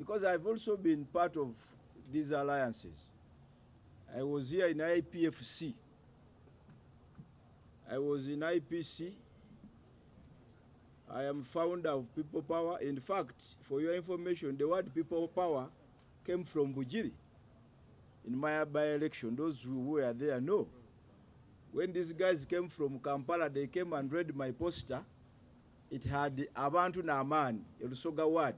because I've also been part of these alliances. I was here in IPFC. I was in IPC. I am founder of People Power. In fact, for your information, the word People Power came from Bujiri. In my by-election, those who were there know. When these guys came from Kampala, they came and read my poster. It had Abantu Naaman, a Lusoga word.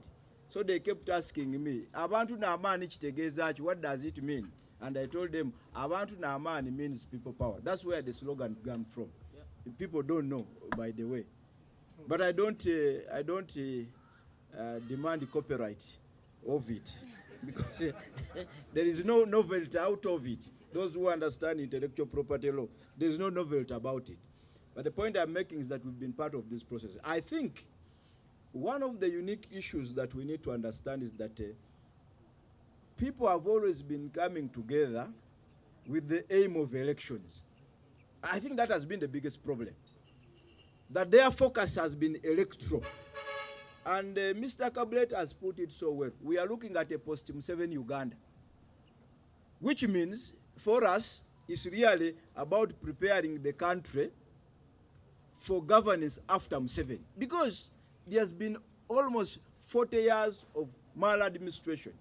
So they kept asking me, Abantu Naaman ichitegezachi, what does it mean? And I told them, Abantu Naaman means people power. That's where the slogan came from. Yeah. People don't know, by the way. But I don't demand copyright of it. Because there is no novelty out of it. Those who understand intellectual property law, there is no novelty about it. But the point I'm making is that we've been part of this process. I think one of the unique issues that we need to understand is that people have always been coming together with the aim of elections. I think that has been the biggest problem. That their focus has been electoral. And Mr. Kablet has put it so well. We are looking at a post-Museveni Uganda, which means for us, it's really about preparing the country for governance after Museveni. Because there has been almost 40 years of maladministration,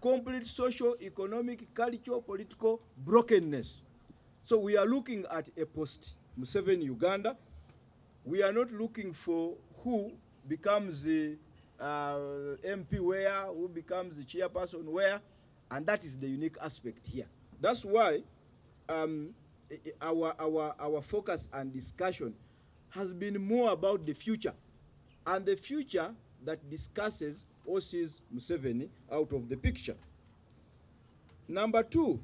complete social, economic, cultural, political brokenness. So we are looking at a post-Museveni Uganda. We are not looking for who becomes the MP where, who becomes the chairperson where, and that is the unique aspect here. That's why our focus and discussion has been more about the future, and the future that discusses or sees Museveni out of the picture. Number two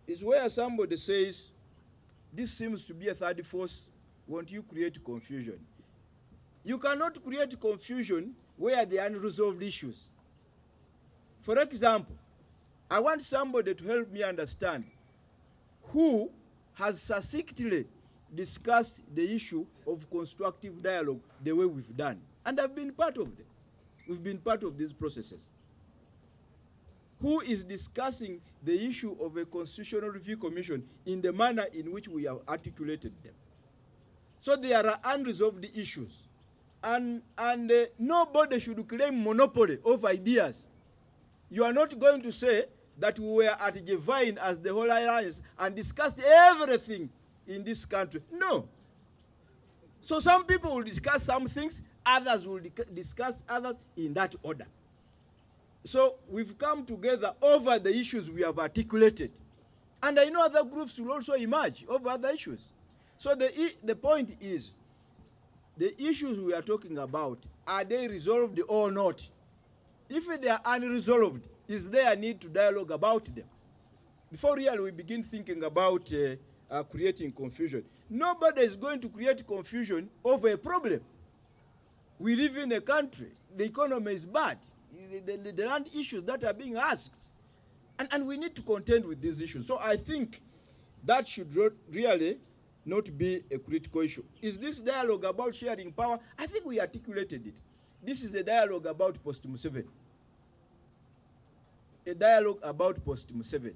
is where somebody says, this seems to be a third force, won't you create confusion? You cannot create confusion where there are unresolved issues. For example, I want somebody to help me understand who has succinctly discussed the issue of constructive dialogue the way we've done. And I've been part of them. We've been part of these processes. Who is discussing the issue of a constitutional review commission in the manner in which we have articulated them? So there are unresolved issues. And nobody should claim monopoly of ideas. You are not going to say that we were at Jevine as the whole alliance and discussed everything in this country. No. So some people will discuss some things, others will discuss others in that order. So we've come together over the issues we have articulated. And I know other groups will also emerge over other issues. So the point is, the issues we are talking about, are they resolved or not? If they are unresolved, is there a need to dialogue about them? Before really we begin thinking about creating confusion. Nobody is going to create confusion over a problem. We live in a country, the economy is bad, the land issues that are being asked. And we need to contend with these issues. So I think that should really not be a critical issue. Is this dialogue about sharing power? I think we articulated it. This is a dialogue about post-Museveni. A dialogue about post-Museveni.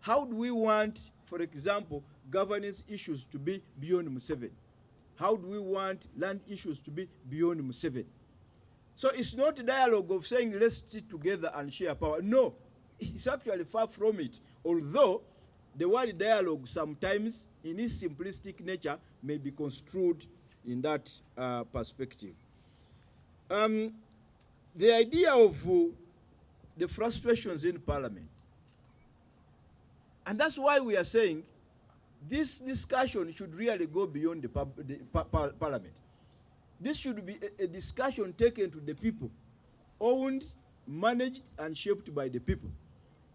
How do we want, for example, governance issues to be beyond Museveni? How do we want land issues to be beyond Museveni? So it's not a dialogue of saying let's sit together and share power. No, it's actually far from it. Although the word dialogue sometimes in its simplistic nature may be construed in that perspective. The idea of the frustrations in Parliament. And that's why we are saying this discussion should really go beyond the Parliament. This should be a discussion taken to the people, owned, managed, and shaped by the people.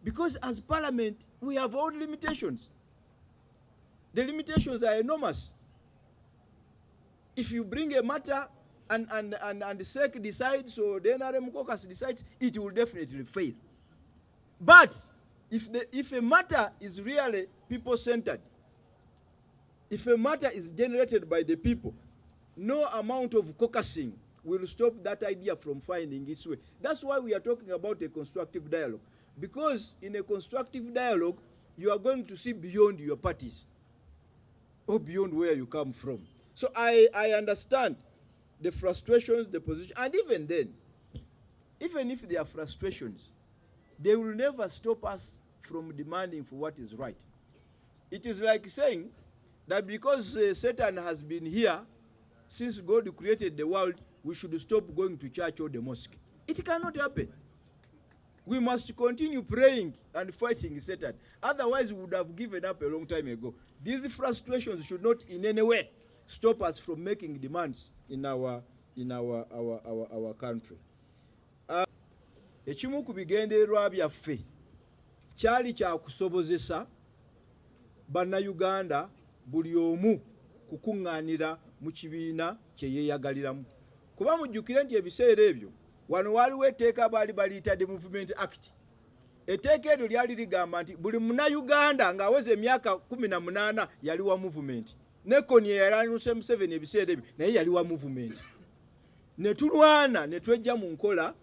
Because as Parliament, we have own limitations. The limitations are enormous. If you bring a matter and the SEC decides or the NRM caucus decides, it will definitely fail. But if a matter is really people-centered, if a matter is generated by the people, no amount of caucusing will stop that idea from finding its way. That's why we are talking about a constructive dialogue. Because in a constructive dialogue, you are going to see beyond your parties or beyond where you come from. So I understand the frustrations, the position, and even then, even if there are frustrations, they will never stop us from demanding for what is right. It is like saying that because Satan has been here since God created the world, we should stop going to church or the mosque. It cannot happen. We must continue praying and fighting Satan. Otherwise, we would have given up a long time ago. These frustrations should not in any way stop us from making demands in our country. Ekimu ku bigendererwa byaffe kyali kya kusobozesa bannayuganda buli omu kukuŋŋaanira mu kibiina kye yeeyagaliramu. Kuba mujjukire nti ebiseera ebyo wano waliwo etteeka baali baliyita The Movement Act. Etteeka eryo lyali ligamba nti buli munnayuganda ng'aweza emyaka 18 yali wa movement. Ne Kony eyalwanyisa Museveni ebiseera ebyo naye yali wa movement. Ne tulwana ne twejja mu nkola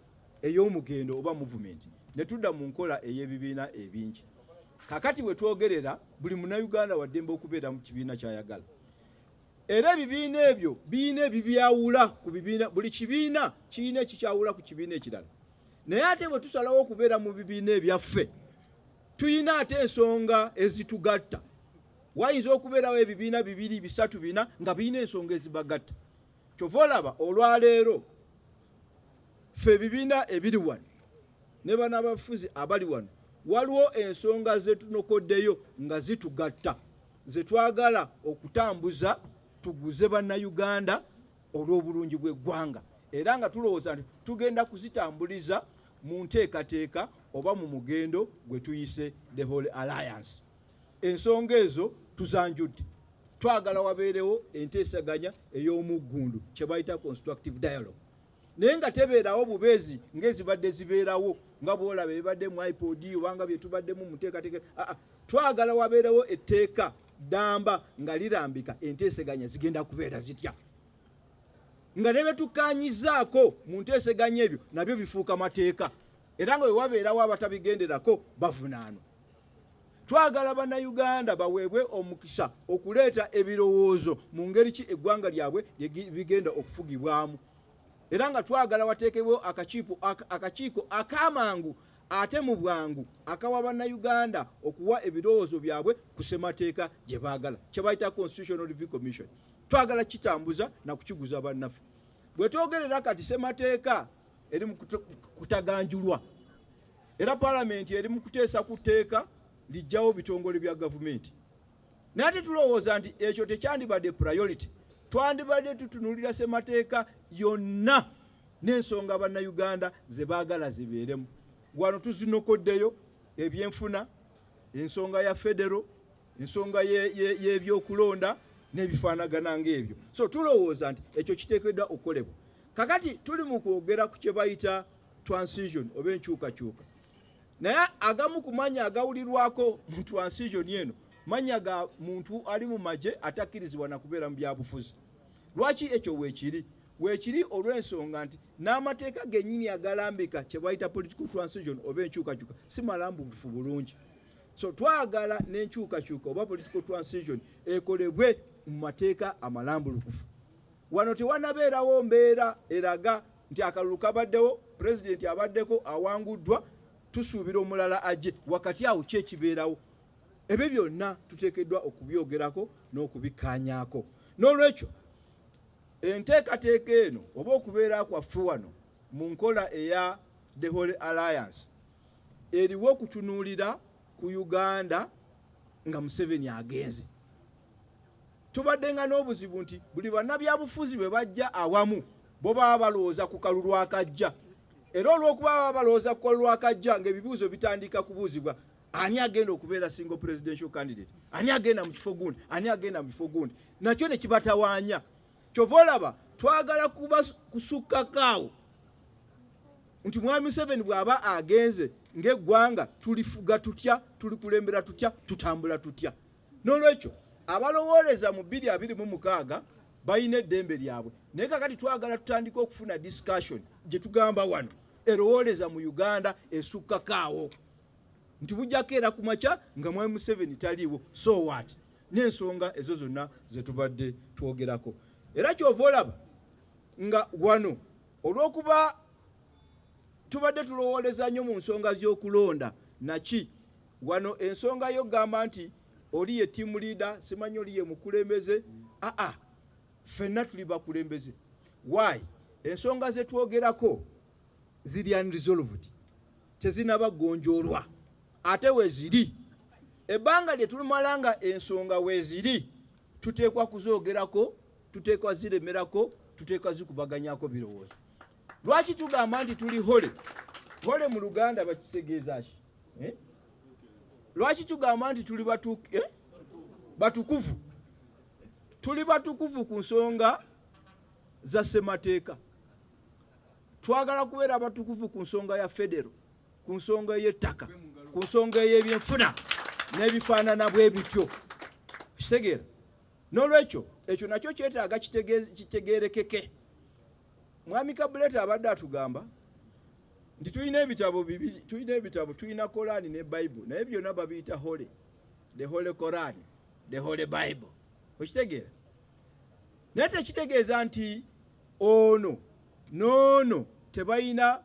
ey'omugendo oba movement. Ne tudda mu nkola ey'ebibiina ebingi. Kakati we twogerera buli munnayuganda wa ddembe okubeera mu kibiina ky'ayagala. Era ebibiina ebyo biina ebibyawula ku bibiina, buli kibiina kirina ekikyawula ku kibiina ekirala. Naye ate bwe tusalawo okubeera mu bibiina ebyaffe, tuyina ate ensonga ezitugatta. Wayinza okubeerawo ebibiina 2, 3, 4 nga birina ensonga ezibagatta. Kyova olaba olwaleero ffe ebibiina ebiri wano ne bannabyabufuzi abali wano waliwo ensonga zetunokoddeyo nga zitugatta, ze twagala okutambuza tuguze bannayuganda olw'obulungi bw'eggwanga, era nga tulowooza nti tugenda kuzitambuliza mu nteekateeka oba mu mugendo gwe tuyise the Whole Alliance. Ensonga ezo tuzanjudde. Twagala wabeerewo enteesaganya ey'omuggundu kye bayita constructive dialogue. Naye nga tebeerawo bubeezi ng'ezibadde zibeerawo nga bw'olaba ebibadde mu iPod obanga bye tubaddemu mu nteekateeka. Twagala wabeerewo etteeka ddamba nga lirambika enteesaganya zigenda kubeera zitya. Nga ne bye tukkaanyizaako mu nteesaganya ebyo nabyo bifuuka mateeka. Era nga bwe wabeerawo abatabigenderako bavunaanwa. Twagala bannayuganda baweebwe omukisa okuleeta ebirowoozo mu ngeri ki eggwanga lyabwe bigenda okufugibwamu. Era nga twagala wateekebweho akakiiko ak'amangu ate mu bwangu akawa bannayuganda okuwa ebirowoozo byabwe ku ssemateeka gye baagala, kye bayita Constitutional Review Commission. Twagala kitambuza na kukiguza bannaffe. Bwe twogerera kati ssemateeka eri mu kutaganjulwa, era paalamenti eri mu kuteesa ku tteeka lijjawo bitongole bya gavumenti. Naye ate tulowooza nti ekyo tekyandibadde priority. Twandibadde tutunulira ssemateeka yonna n'ensonga bannayuganda ze baagala zibeeremu. Wano tuzinokoddeyo ebyenfuna, ensonga ya federo, ensonga y'ebyokulonda n'ebifaanagana ng'ebyo. So tulowooza nti ekyo kiteekeddwa okukolebwa. Kakati tuli mu kwogera ku kye bayita transition oba enkyukakyuka. Naye agamu ku mannya agawulirwako mu transition eno mannya ga muntu ali mu magye atakkirizibwa na kubeera mu byabufuzi. Lwaki ekyo weekiri? Weekiri olw'ensonga nti n'amateeka gennyini agalambika kye bayita political transition oba enkyukakyuka si malambuufu bulungi. So twagala n'enkyukakyuka oba political transition ekolebwe mu mateeka amalambulukufu. Wano tewanabeerawo mbeera eraga nti akalulu kabaddewo, pulezidenti abaddeko awanguddwa, tusuubira omulala ajje, wakati awo ki ekibeerawo. Ebyo byonna tuteekeddwa okubyogerako n'okubikkaanyaako. N'olwekyo enteekateeka eno oba okubeera kwaffe wano mu nkola eya the Whole Alliance eriwo okutunuulira ku Uganda nga Museveni agenze. Tubadde nga n'obuzibu nti buli bannabyabufuzi bwe bajja awamu bo baba balowooza ku kalulu akajja. Era olw'okuba baba balowooza ku kalulu akajja ng'ebibuuzo bitandika kubuuzibwa, ani agenda okubeera single presidential candidate, ani agenda mu kifo gundi, ani agenda mu kifo gundi, nakyo ne kibatawaanya. Kyova olaba twagala kuba kusukkakaawo nti Mwami Museveni bw'aba agenze ng'eggwanga tulifuga tutya, tulikulembera tutya, tutambula tutya. N'olwekyo abalowooleza mu 2026 bayina eddembe lyabwe. Naye kakati twagala tutandika okufuna discussion gye tugamba wano erowooleza mu Uganda esukkakaawo nti bujjako era ku makya nga Mwami Museveni taliiwo, so what? N'ensonga ezo zonna ze tubadde twogerako. Era kyova olaba nga wano olw'okuba tubadde tulowooleza nnyo mu nsonga z'okulonda naki wano ensonga yo gamba nti oli ye team leader, simanyi oli ye mukulembeze. Ffenna tuli bakulembeze. Why? Ensonga ze twogerako ziri unresolved, tezinabagonjoolwa. Ate weziri ebbanga lye tulimalanga ensonga weziri tuteekwa kuzoogerako, tuteekwa ziremerako, tuteekwa zikubaganyako birowoozo. Lwaki tugamba nti tuli hole mu Luganda bakitegeeza ki? Lwaki tugamba nti tuli batukuvu? Tuli batukuvu ku nsonga za ssemateeka. Twagala kubeera abatukuvu ku nsonga ya federo, ku nsonga y'ettaka, ku nsonga y'ebyenfuna n'ebifaanana bwe bityo. Kitegeera? N'olwekyo ekyo nakyo kyetaaga kitegeerekeke. Mwami Kabuleta abadde atugamba nti tulina ebitabo bibiri, tulina Korani ne Bible, naye byonna babiyita hole. The Holy Quran, the Holy Bible. Okitegeera? Naye tekitegeeza nti ono noono tebayina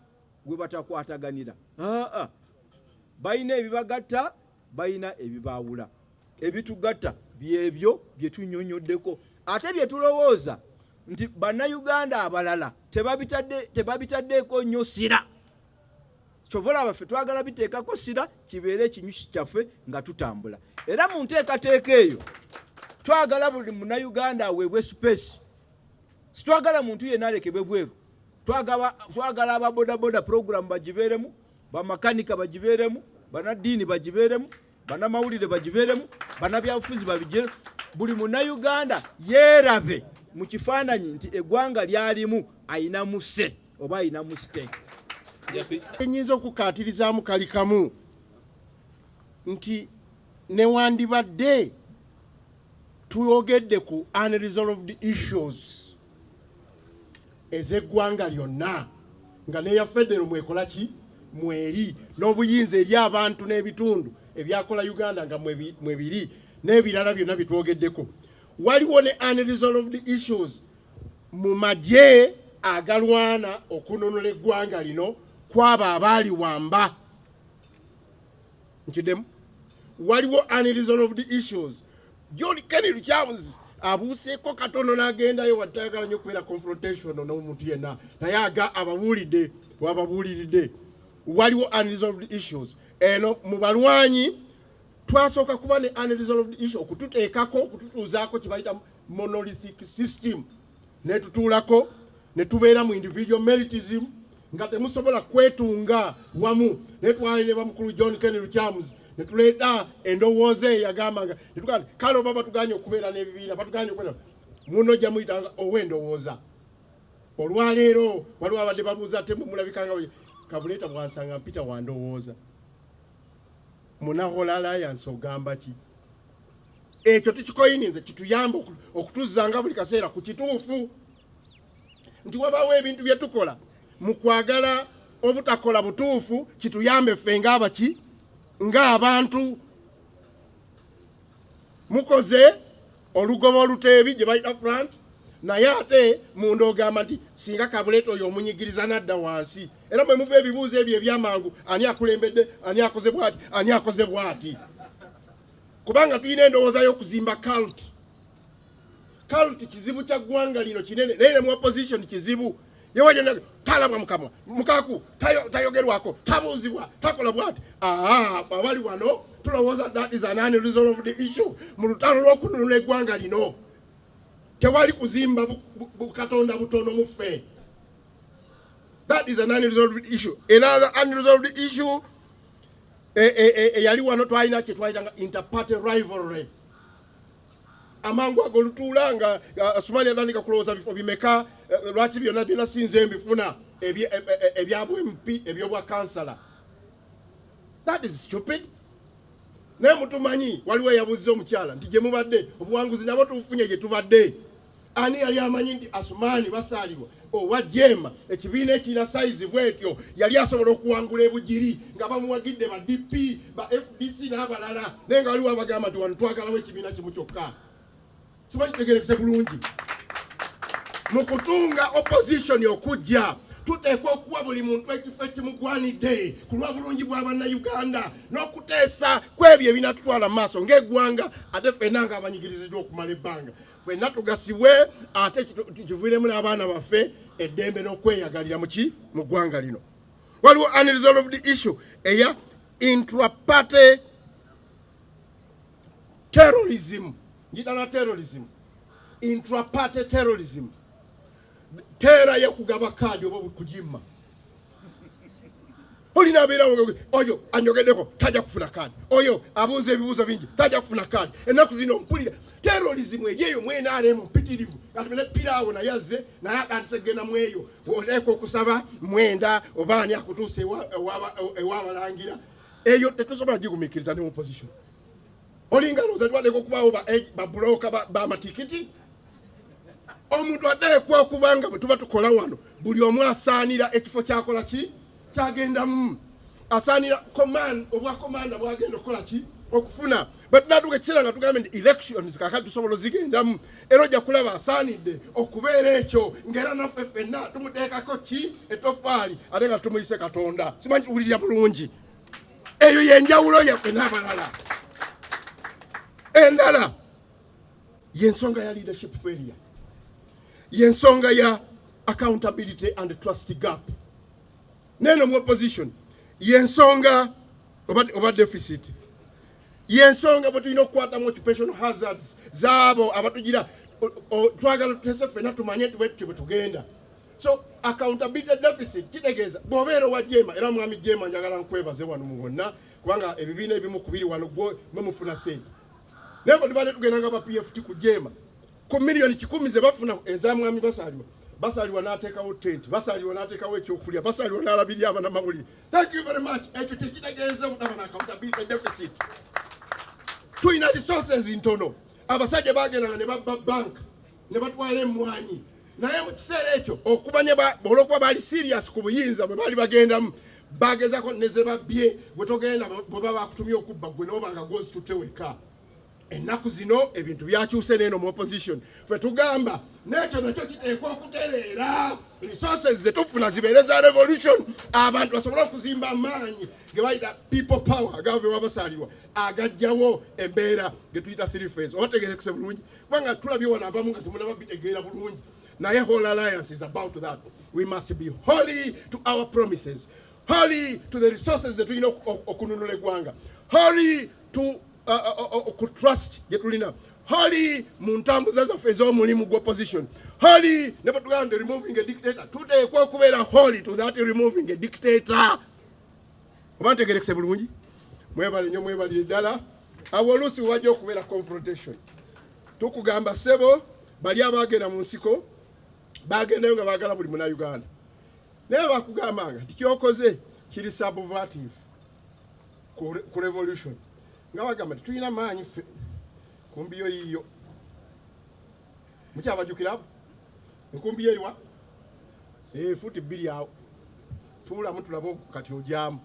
gwe batakwataganira. Bayina ebibagatta, bayina ebibaawula. Ebitugatta byebyo bye tunyonyoddeko. Ate bye tulowooza nti bannayuganda abalala tebabitaddeeko nnyo sira. Kyovola abaffe twagala biteekako sira kibeere ekinyusi kyaffe nga tutambula. Era mu nteekateeka eyo twagala buli munnayuganda aweebwe space. Sitwagala muntu yenna alekebwe bweru. Twagala ababodaboda program bagibeeremu, bamakanika bagibeeremu, banaddiini bagibeeremu, bannamawulire bagibeeremu, bannabyabufuzi babigeremu. Buli munnayuganda yeerabe mu kifaananyi nti eggwanga lyalimu ayina muse oba ayina musite. Enyinza okukaatirizaamu kali kamu nti newandibadde tuyogedde ku unresolved issues ez'eggwanga lyonna nga neya federo mwekola ki mweri n'obuyinza eri abantu n'ebitundu ebyakola Uganda nga mwebiri n'ebirala byonna bitwogeddeko. Waliwo ne unresolved issues mu magye agalwana okunonola eggwanga lino kwabo abaali wamba. Nkidemu waliwo unresolved issues. John Kennedy Lukyamuzi abuuseeko katono n'agendayo watayagala nnyo okubeera confrontation n'omuntu yenna naye ababuulidde wababuuliridde. Waliwo unresolved issues. Eno mu balwanyi twasooka kuba ne unresolved issue okututeekako okututuuzaako kibayita monolithic system netutuulako ne tubeera mu individual meritism nga temusobola kwetunga wamu. Netwali ne bamukulu John Kennedy Lukyamuzi ne tuleeta endowooza eyagambanga netugamba kale oba batuganye okubeera n'ebibiina batuganye okubeera muno gye muyitanga ow'endowooza. Olwaleero waliwo abadde babuuza temumulabikanga Kabuleta bwansanga mpita wandowooza. Munahola alliance ogamba ki? Ekyo tukikoyininze kituyamba okutuzanga buli kaseera ku kituufu nti wabaawo ebintu bye tukola mu kwagala obutakola butuufu kituyambe ffe ng'abaki ng'abantu. Mukoze olugoba oluteebi gye bayita front naye ate munda ogamba nti singa Kabuleta oyo omunyigiriza nadda wansi. Era mwe muva ebibuuzo ebyo ebyamangu ani akulembedde, ani akoze bwati, ani akoze bwati. Kubanga tulina endowooza y'okuzimba cult. Cult kizibu kya ggwanga lino kinene naye mu opposition kizibu. Yewaje talabwa mukamwa Mukaaku tayogerwako tabuuzibwa takola bwati. Abali wano tulowooza that is an unresolved issue mu lutalo lw'okununula eggwanga lino. Tewali kuzimba bukatonda butono mu ffe. That is an unresolved issue. Another unresolved issue yali wano twalina kye twayitanga interparty rivalry. Amangu ago lutuula nga Asuman yatandika kulowooza bifo bimeka lwaki byonna sinze mbifuna ebyabwa MP ebyobwa kansala. That is stupid. Naye mutumanyi waliwo eyabuuziza omukyala nti gye mubadde obuwanguzi nabo tufunye gye tubadde ani yali amanyi nti Asuman Basalirwa owa Jema ekibiina ekirina size bwetyo yali asobola okuwangula ebugiri nga bamuwagidde ba DP ba FDC n'abalala naye nga waliwo abagamba nti wano twagalawo ekibiina kimu kyokka. Simanyi kitegerekese bulungi. Mu kutunga opposition okujja tuteekwa okuwa buli muntu ekifo ekimugwanidde ku lwa bulungi bw'Abannayuganda n'okuteesa kw'ebyo ebinatutwala mu maaso ng'eggwanga ate ffenna ng'abanyigiriziddwa okumala ebbanga. Ffenna tugasibwe ate kivuiremu n'abaana baffe eddembe n'okweyagalira mu ggwanga lino. Waliwo unresolved issue eya intra-party terrorism. Njitana terrorism. Intra-party terrorism. Tera ya kugaba kaadi oba kujimma. Olina abeera oyo anyogeddeko tajja kufuna kaadi. Oyo abuuza ebibuuzo bingi tajja kufuna kaadi. Ennaku zino mpulira terrorism ejeyo mwene aremu mpitirivu. Kati mene piraawo naye azze naye atandise kugenda mu eyo. Oleeka okusaba mwenda oba ani akutuusa ew'abalangira. Eyo tetusobola gigumiikiriza ne mu opposition. Olinga looza twaddeko okubaawo babulooka b'amatikiti. Omuntu ateekwa okuba nga bwe tuba tukola wano buli omu asaanira ekifo kyakola ki kyagendamu. Asaanira obwakomanda bwagenda okukola ki okufuna. Bwe tunatuuka ekiseera nga tugambe nti elections kakati tusobola ozigendamu era ojja kulaba asaanidde okubeera ekyo ng'era naffe ffenna tumuteekako ki etoffaali ate nga tumuyise Katonda. Simanyi tuwulirira bulungi. Eyo y'enjawulo yaffe n'abalala. Endala y'ensonga ya leadership failure. Yensonga ya accountability and trust gap. Neno mu opposition yensonga oba deficit. Yensonga bwe tulina okukwata mu occupational hazards zaabo abatugira twagala tutese ffenna tumanye bwe tugenda. So accountability deficit kitegeeza bw'obeera owa Jema era mwami Jema njagala nkwebaze wano mu bonna kubanga ebibiina ebimu kubiri wano gwe mufuna sente. Naye bwe tubadde tugenda nga ba PFT ku Jema ku milioni 10 ze bafuna eza mwami Basalirwa n'ateekawo tent, Basalirwa n'ateekawo ekyokulya, Basalirwa n'alabirya abaana mawulire. Thank you very much. Ekyo tekitegeeza butaba na accountability deficit. Tulina resources ntono. Abasajja baagenda ne babba bank ne batwala emmwanyi. Naye mu kiseera ekyo okubanya olw'okuba baali serious ku buyinza bwe baali bagendamu baagezako ne ze babbye bwe togenda bwe baba bakutumye okubba gwe n'oba nga gozi tuteweka. Ennaku zino ebintu byakyuse n'eno mu opposition. Ffe tugamba n'ekyo nakyo kiteekwa okutereera. Resources ze tufuna zibeere za revolution. Abantu basobole okuzimba amaanyi ge bayita people power agava ewa Basalirwa agajjawo embeera ge tuyita 3 phase. Obategerekese bulungi kubanga tulabye wano abamu nga temunaba bitegeera bulungi. Naye whole alliance is about that. We must be holy to our promises, holy to the resources that tulina okununula eggwanga, holy to trust getulina, holy mu ntambuza zaffe ez'omulimu gw'opposition, holy ne bwe tugamba removing a dictator tuteekwa okubeera holy to that removing a dictator. Oba ntegerekese bulungi? Mwebale nnyo mwebalire ddala. Awo oluusi wajja okubeera confrontation. Tukugamba ssebo bali abaagenda mu nsiko bagendayo nga baagala buli Munnayuganda. Naye bakugambanga nti kyokoze kiri subvertive ku revolution. Nga bagamba nti tulina maanyi ffe kumbi yo yiyo. Mukyabajjukira abo? Enkumbi yo eriwa? Futi 2 awo. Tuulamu tulaba kati ojaamu.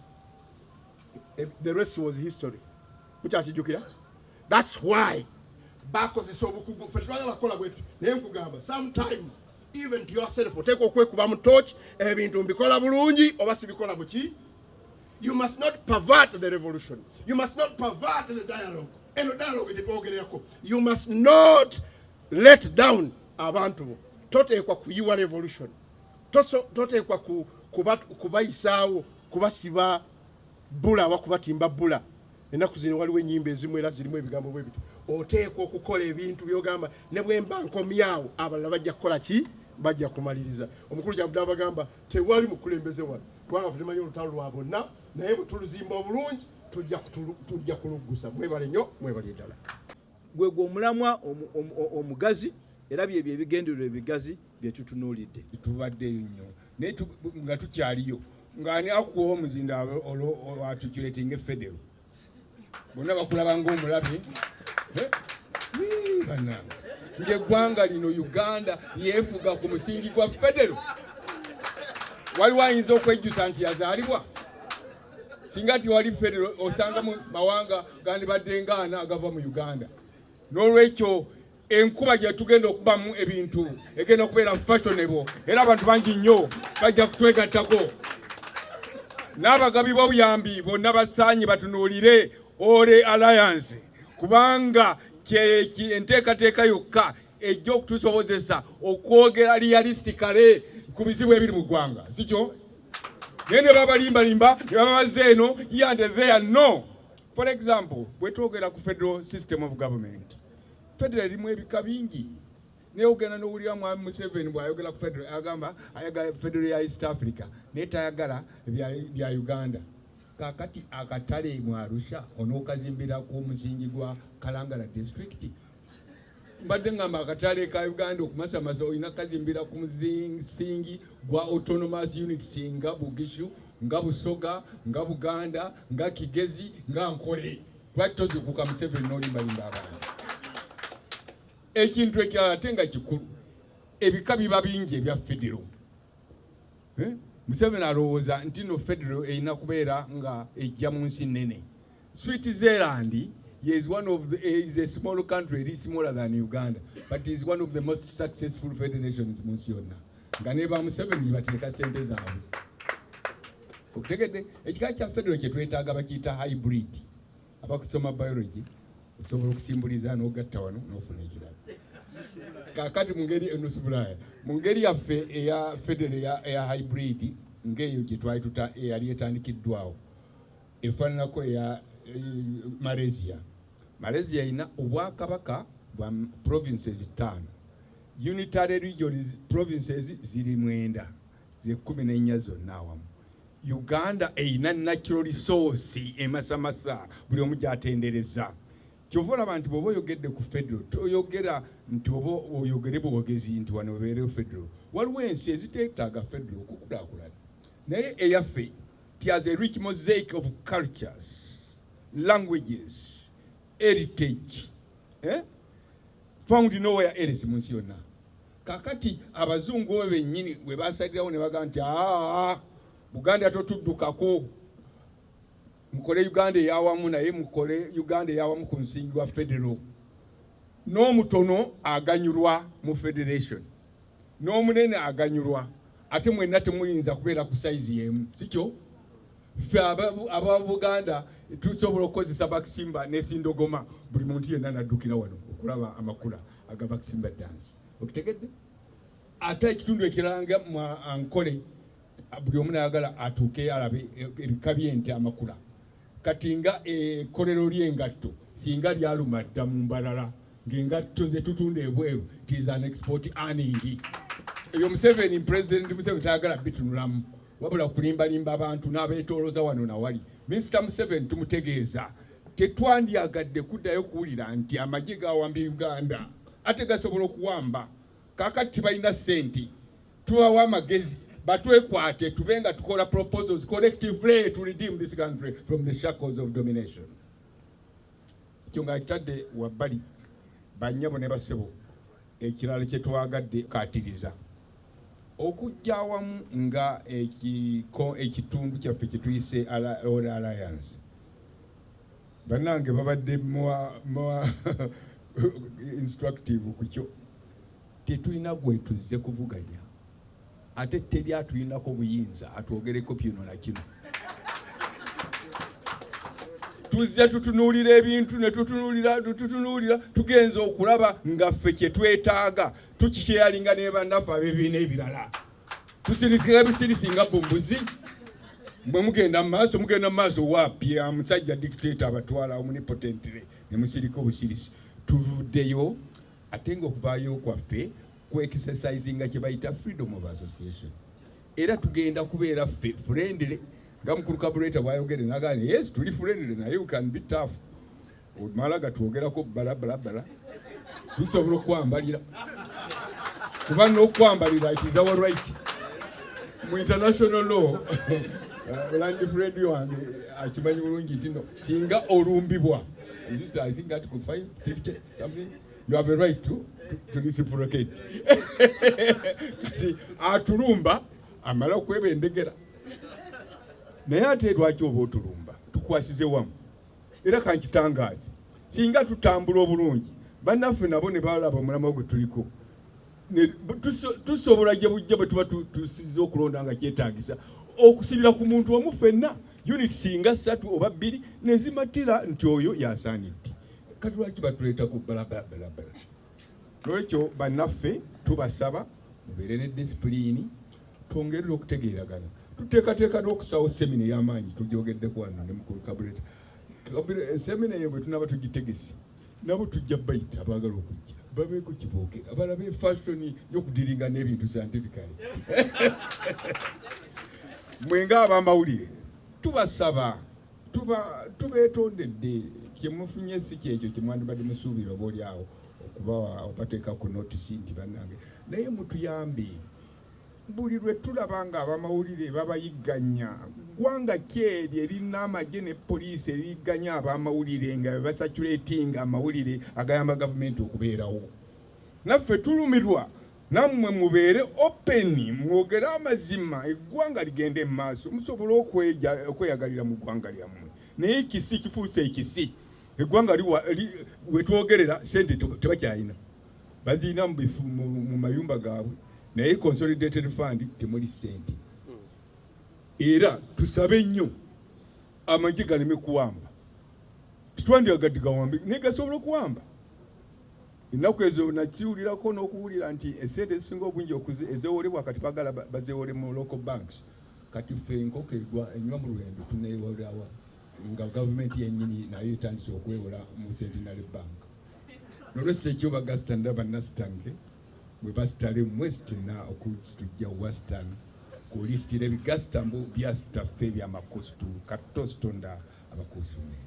The rest was history. Mukyakijjukira? That's why bakozesa obukugu ffe twagala kukola bwetu. Naye nkugamba sometimes even to yourself oteekwa okwekuba mu torch ebintu mbikola bulungi oba sibikola buki. You must not pervert the revolution. You must not pervert the dialogue. Eno dialogue gyetwogererako. You must not let down abantu. Toteekwa kuyiwa revolution. Toteekwa kubayisaawo, kubasiba bula oba kubatimba bula. Ennaku zino waliwo ennyimba ezimu era zirimu ebigambo bwe biti. Oteekwa okukola ebintu by'ogamba ne bwe mba nkomyawo abalala bajja kukola ki? Bajja kumaliriza. Omukulu Jabudde abagamba tewali mukulembeze wano kubanga tumanyi olutalo lwa bonna naye bwe tuluzimba obulungi tujja kuluggusa. Mwebale nnyo mwebale ddala. Gwe omulamwa omugazi era byebyo ebigendererwa ebigazi bye tutunuulidde. Tubaddeyo nnyo naye nga tukyaliyo ng'ani akukuwa omuzinda atukiretinga federo bonna bakulaba ng'omulabe bannange ng'eggwanga lino Uganda yeefuga ku musingi gwa federo. Waliwo ayinza okwejjusa nti yazaalibwa singa tiwali federo osanga mu mawanga gandibadde ngaana agava mu Uganda. N'olwekyo enkuba gye tugenda okubamu ebintu egenda okubeera fashionable era abantu bangi nnyo bajja kutwegattako. N'abagabi b'obuyambi bonna basaanye batunuulire Ore Alliance kubanga enteekateeka yokka ejja okutusobozesa okwogera realistically ku bizibu ebiri mu ggwanga, sikyo? Naye ne babalimbalimba ne babaze eno here and there. No. For example, bwe twogera ku federal system of government, federal erimu ebika bingi. Naye ogenda n'owulira Mwami Museveni bw'ayogera ku federal agamba ayagala federal ya East Africa naye tayagala bya Uganda. Kakati akatale mu Arusha onookazimbira ku musingi gwa Kalangala district. Mbadde ngamba akatale ka Uganda okumasamasa olina kazimbira ku musingi gwa autonomous units nga Bugishu, nga Busoga, nga Buganda, nga Kigezi, nga Nkole. Lwaki tozikuka Museveni n'olimbalimba abantu? Ekintu ekirala ate nga kikulu, ebika biba bingi ebya federo. Museveni alowooza nti no federo erina kubeera nga ejja mu nsi nnene. Switzerland is a small country, it is smaller than Uganda, but it is one of the most successful federations mu nsi yonna. Nga ne ba Museveni bateeka ssente zaabwe. Okutegedde ekika kya federo kye twetaaga bakiyita hybrid. Abakusoma biology osobola okusimbuliza n'ogatta wano n'ofuna ekirala. Kakati mu ngeri yaffe eya federo eya hybrid ng'eyo gye twali eyali etandikiddwawo efaananako eya Malaysia. Malaysia erina obwakabaka bwa provinces 5. Unitary regions provinces ziri 9, ze 14 zonna awamu. Uganda erina natural resource emasamasa buli omu gy'atendereza. Kyova olaba nti bw'oba oyogedde ku federo toyogera nti oba oyogere bwogezi nti wano webeerewo federo. Waliwo ensi eziteetaaga federo okukulaakulana. Naye eyaffe it has a rich mosaic of cultures, languages, heritage, found nowhere else mu nsi yonna. Kakati abazungu bo bennyini bwe basalirawo ne bagamba nti Buganda totuddukako, mukole Uganda eyawamu naye mukole Uganda eyawamu ku nsingi gwa federo. N'omutono aganyulwa mu federation, n'omunene aganyulwa, ate mwenna temuyinza kubeera ku saizi y'emu, sikyo? Ffe aba Buganda tusobola okukozesa bakisimba n'esindogoma, buli muntu yenna naddukira wano okulaba amakula aga bakisimba dance. Okutegedde? Ate ekitundu ekirala nga mu Ankole buli omu n'ayagala atuuke alabe ebika by'ente amakula. Kati nga ekkolero ly'engatto singa lyaluma dda mu mbalala ng'engatto ze tutunda ebweru it is an export earning. Eyo Museveni, President Museveni tayagala bitunulamu wabula kulimbalimba abantu n'abeetoolooza wano na wali. Mr. Museveni tumutegeeza tetwandyagadde kuddayo kuwulira nti amagye gawambye Uganda ate gasobola okuwamba. Kakati balina ssente, tubawa amagezi batwekwate tubenga tukola proposals collectively to redeem this country from the shackles of domination. Ekyo nga kitadde wabbali bannyabo ne basebo, ekirala kye twagadde kaatiriza okujja awamu nga ekitundu kyaffe kye tuyise Ore Alliance. Bannange babadde instructive ku kyo. Tetulina gwe tuzze kuvuganya, ate teri atulinako buyinza atwogereko kino na kino. Tuzze tutunuulira ebintu ne tutunuulira tugenza okulaba nga ffe kye twetaaga tukikyeyalinga ne bannaffe ab'ebibiina ebirala. Tusirisinga bisirisinga bumbuzi. Mwe mugenda mu maaso waapi omusajja dictator abatwala omnipotently ne musirika obusirisi. Tuvuddeyo ate ng'okuvaayo kwaffe ku exercisinga kye bayita freedom of association. Era tugenda kubeera ffe friendly. Nga mukulu Kabuleta bwayogere nagane yes tuli friendly naye you can be tough. Omalaga twogerako bala tusobola okwambalira kuba n'okwambalira it is our right mu international law. Langi friend wange akimanyi bulungi nti no singa olumbibwa I think article 550 something You have a right to reciprocate. Kati atulumba amala okwebendegera. Naye ate lwaki oba otulumba tukwasize wamu era kankitangaazi singa tutambula obulungi bannaffe nabo ne balaba omulama gwe tuliko tusobola gye bujja bwe tuba tusize okulonda nga kyetaagisa okusibira ku muntu omu ffenna unit singa 3 oba 2 nezimatira nti oyo yasaanidde kati lwaki batuleeta ku balabala. Lwekyo bannaffe tubasaba mubeere ne disipulini twongerera okutegeeragana. Tuteekateeka n'okusawo semina ey'amaanyi tugyogeddeko wano ne mukulu Kabuleta. Semina eyo bwe tunaba tugitegese nabo tujja bayita abaagala okujja babeeko kibookera balabe fashoni y'okudiringa n'ebintu scientifically. Mwenga ab'amawulire tubasaba tubeetondedde kyemufunye si kyekyo kyemwandibadde musuubira oba oli awo okuba opateeka ku notisi nti bannange naye mutuyambe buli lwe tulaba nga ab'amawulire babayigganya ggwanga kyeri erina amagye ne poliisi eriyigganya ab'amawulire nga basaculatinga amawulire agayamba gavumenti okubeerawo. Naffe tulumirwa nammwe mubeere openi mwogere amazima eggwanga ligende mu maaso musobole okweyagalira mu ggwanga lyammwe. Naye ekisi kifuuse ekisi eggwanga wetwogerera sente tebakyalina bazirina mu mayumba gaabwe naye consolidated fund temuli sente. Era tusabe nnyo amagye galeme kuwamba tetwandyagadde gawambe naye gasobola okuwamba. Ennaku ezo nakiwulirako n'okuwulira nti esente ezisinga obungi ezeewolebwa kati bagala bazeewole mu local banks. Kati ffe enkoko enywa mu lwendo tuneewolawa nga gavumenti yennyini nayo etandise okwewola mu Centenary Bank. Nolwekyo ekyo bagasita ndaba nasitange bwe basitale mwesitina okutujja Western ku lisitira ebigasita mbu byasitaffe ebyamakostu katositonda abakusume.